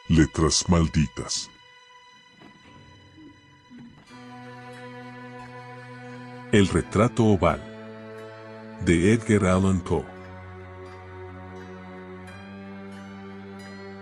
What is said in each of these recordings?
Letras malditas. El retrato oval, de Edgar Allan Poe.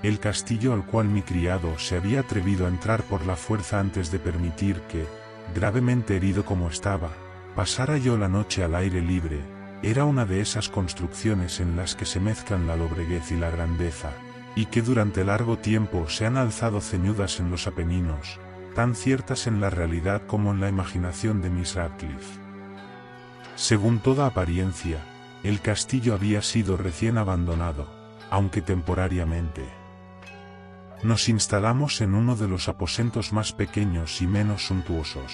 El castillo al cual mi criado se había atrevido a entrar por la fuerza antes de permitir que, gravemente herido como estaba, pasara yo la noche al aire libre, era una de esas construcciones en las que se mezclan la lobreguez y la grandeza, y que durante largo tiempo se han alzado ceñudas en los Apeninos, tan ciertas en la realidad como en la imaginación de Miss Radcliffe. Según toda apariencia, el castillo había sido recién abandonado, aunque temporariamente. Nos instalamos en uno de los aposentos más pequeños y menos suntuosos.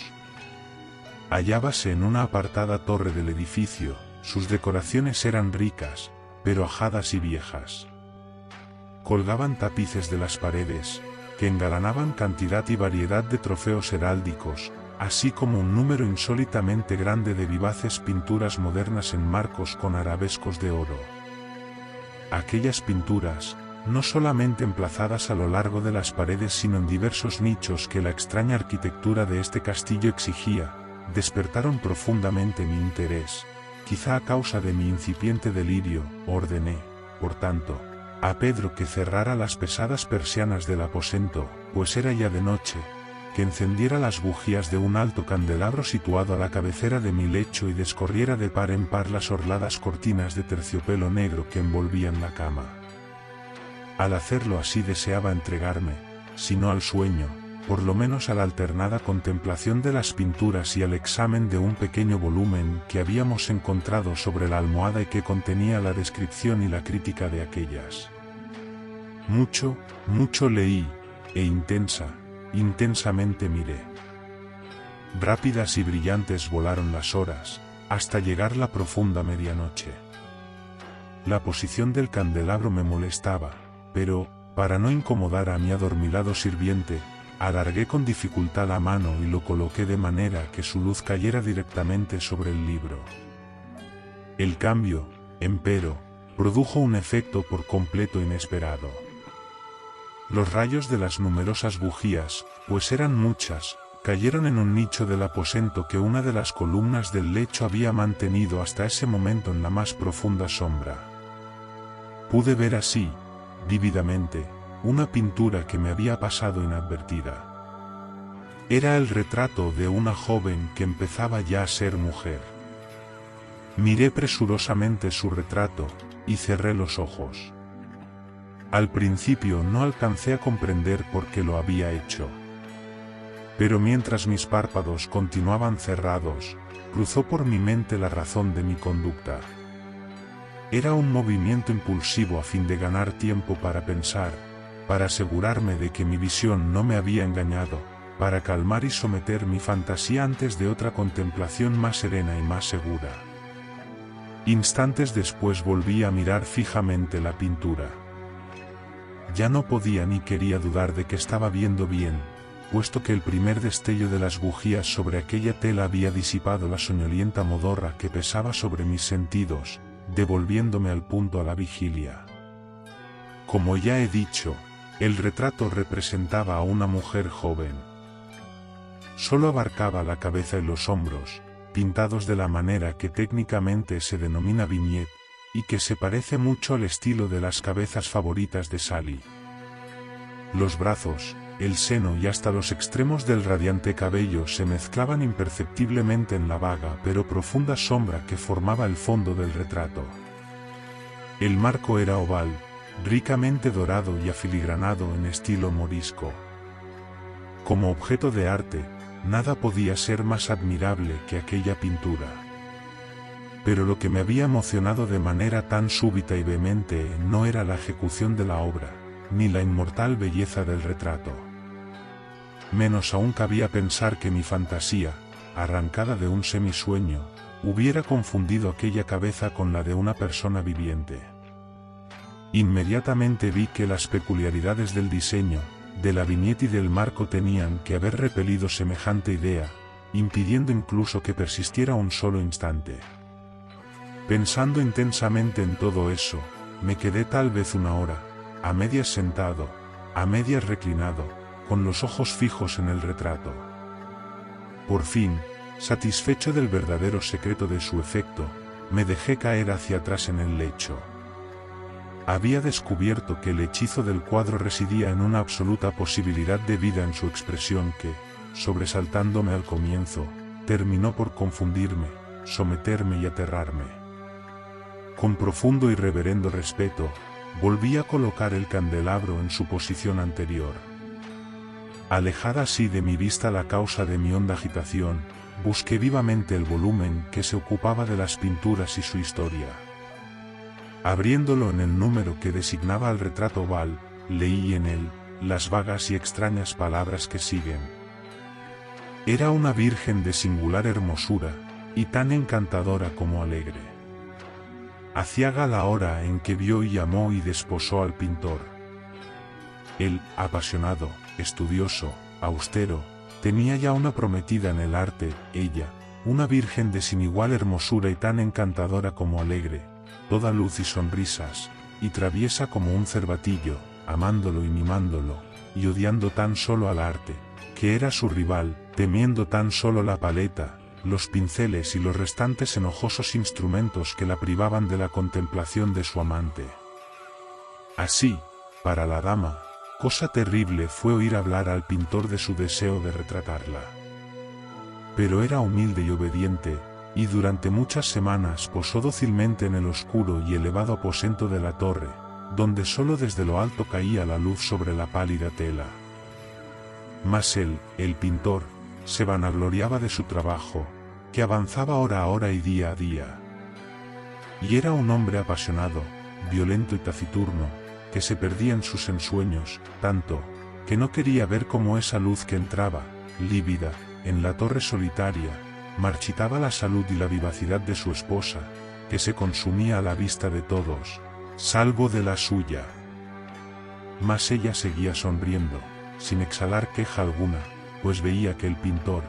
Hallábase en una apartada torre del edificio, sus decoraciones eran ricas, pero ajadas y viejas. Colgaban tapices de las paredes, que engalanaban cantidad y variedad de trofeos heráldicos, así como un número insólitamente grande de vivaces pinturas modernas en marcos con arabescos de oro. Aquellas pinturas, no solamente emplazadas a lo largo de las paredes sino en diversos nichos que la extraña arquitectura de este castillo exigía, despertaron profundamente mi interés, quizá a causa de mi incipiente delirio. Ordené, por tanto, a Pedro que cerrara las pesadas persianas del aposento, pues era ya de noche, que encendiera las bujías de un alto candelabro situado a la cabecera de mi lecho y descorriera de par en par las orladas cortinas de terciopelo negro que envolvían la cama. Al hacerlo así deseaba entregarme, si no al sueño, por lo menos a la alternada contemplación de las pinturas y al examen de un pequeño volumen que habíamos encontrado sobre la almohada y que contenía la descripción y la crítica de aquellas. Mucho leí, e intensamente miré. Rápidas y brillantes volaron las horas, hasta llegar la profunda medianoche. La posición del candelabro me molestaba, pero, para no incomodar a mi adormilado sirviente, alargué con dificultad la mano y lo coloqué de manera que su luz cayera directamente sobre el libro. El cambio, empero, produjo un efecto por completo inesperado. Los rayos de las numerosas bujías, pues eran muchas, cayeron en un nicho del aposento que una de las columnas del lecho había mantenido hasta ese momento en la más profunda sombra. Pude ver así, vívidamente, una pintura que me había pasado inadvertida. Era el retrato de una joven que empezaba ya a ser mujer. Miré presurosamente su retrato, y cerré los ojos. Al principio no alcancé a comprender por qué lo había hecho. Pero mientras mis párpados continuaban cerrados, cruzó por mi mente la razón de mi conducta. Era un movimiento impulsivo a fin de ganar tiempo para pensar, para asegurarme de que mi visión no me había engañado, para calmar y someter mi fantasía antes de otra contemplación más serena y más segura. Instantes después volví a mirar fijamente la pintura. Ya no podía ni quería dudar de que estaba viendo bien, puesto que el primer destello de las bujías sobre aquella tela había disipado la soñolienta modorra que pesaba sobre mis sentidos, devolviéndome al punto a la vigilia. Como ya he dicho, el retrato representaba a una mujer joven. Solo abarcaba la cabeza y los hombros, pintados de la manera que técnicamente se denomina vignette, y que se parece mucho al estilo de las cabezas favoritas de Sally. Los brazos, el seno y hasta los extremos del radiante cabello se mezclaban imperceptiblemente en la vaga pero profunda sombra que formaba el fondo del retrato. El marco era oval, ricamente dorado y afiligranado en estilo morisco. Como objeto de arte, nada podía ser más admirable que aquella pintura. Pero lo que me había emocionado de manera tan súbita y vehemente no era la ejecución de la obra, ni la inmortal belleza del retrato. Menos aún cabía pensar que mi fantasía, arrancada de un semisueño, hubiera confundido aquella cabeza con la de una persona viviente. Inmediatamente vi que las peculiaridades del diseño, de la viñeta y del marco tenían que haber repelido semejante idea, impidiendo incluso que persistiera un solo instante. Pensando intensamente en todo eso, me quedé tal vez una hora, a medias sentado, a medias reclinado, con los ojos fijos en el retrato. Por fin, satisfecho del verdadero secreto de su efecto, me dejé caer hacia atrás en el lecho. Había descubierto que el hechizo del cuadro residía en una absoluta posibilidad de vida en su expresión que, sobresaltándome al comienzo, terminó por confundirme, someterme y aterrarme. Con profundo y reverendo respeto, volví a colocar el candelabro en su posición anterior. Alejada así de mi vista la causa de mi honda agitación, busqué vivamente el volumen que se ocupaba de las pinturas y su historia. Abriéndolo en el número que designaba al retrato oval, leí en él las vagas y extrañas palabras que siguen. Era una virgen de singular hermosura, y tan encantadora como alegre. Aciaga la hora en que vio y amó y desposó al pintor. Él, apasionado, estudioso, austero, tenía ya una prometida en el arte, ella, una virgen de sin igual hermosura y tan encantadora como alegre, toda luz y sonrisas, y traviesa como un cervatillo, amándolo y mimándolo, y odiando tan solo al arte, que era su rival, temiendo tan solo la paleta, los pinceles y los restantes enojosos instrumentos que la privaban de la contemplación de su amante. Así, para la dama, cosa terrible fue oír hablar al pintor de su deseo de retratarla. Pero era humilde y obediente, y durante muchas semanas posó dócilmente en el oscuro y elevado aposento de la torre, donde sólo desde lo alto caía la luz sobre la pálida tela. Mas él, el pintor, se vanagloriaba de su trabajo, que avanzaba hora a hora y día a día. Y era un hombre apasionado, violento y taciturno, que se perdía en sus ensueños, tanto, que no quería ver cómo esa luz que entraba, lívida, en la torre solitaria, marchitaba la salud y la vivacidad de su esposa, que se consumía a la vista de todos, salvo de la suya. Mas ella seguía sonriendo, sin exhalar queja alguna, pues veía que el pintor,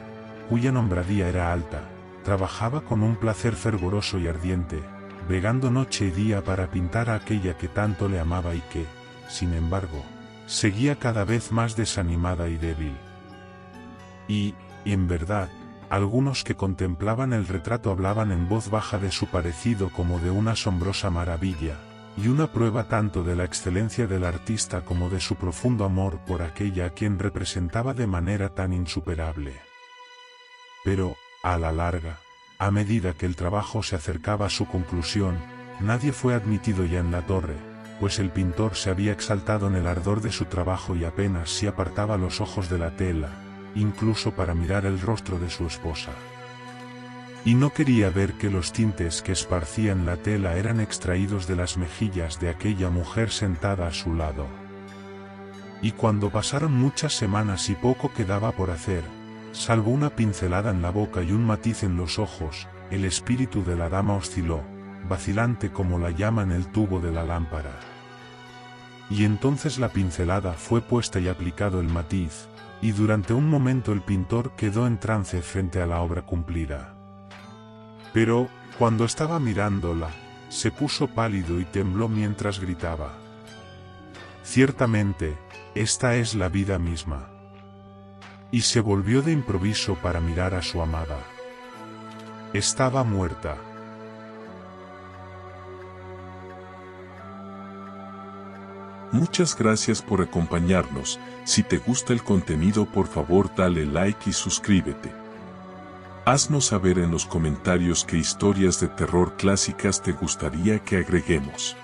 cuya nombradía era alta, trabajaba con un placer fervoroso y ardiente, bregando noche y día para pintar a aquella que tanto le amaba y que, sin embargo, seguía cada vez más desanimada y débil. Y, en verdad, algunos que contemplaban el retrato hablaban en voz baja de su parecido como de una asombrosa maravilla, y una prueba tanto de la excelencia del artista como de su profundo amor por aquella a quien representaba de manera tan insuperable. Pero, a la larga, a medida que el trabajo se acercaba a su conclusión, nadie fue admitido ya en la torre, pues el pintor se había exaltado en el ardor de su trabajo y apenas si apartaba los ojos de la tela, incluso para mirar el rostro de su esposa. Y no quería ver que los tintes que esparcía en la tela eran extraídos de las mejillas de aquella mujer sentada a su lado. Y cuando pasaron muchas semanas y poco quedaba por hacer, salvo una pincelada en la boca y un matiz en los ojos, el espíritu de la dama osciló, vacilante como la llama en el tubo de la lámpara. Y entonces la pincelada fue puesta y aplicado el matiz, y durante un momento el pintor quedó en trance frente a la obra cumplida. Pero, cuando estaba mirándola, se puso pálido y tembló mientras gritaba: «Ciertamente, esta es la vida misma». Y se volvió de improviso para mirar a su amada. Estaba muerta. Muchas gracias por acompañarnos. Si te gusta el contenido, por favor dale like y suscríbete. Haznos saber en los comentarios qué historias de terror clásicas te gustaría que agreguemos.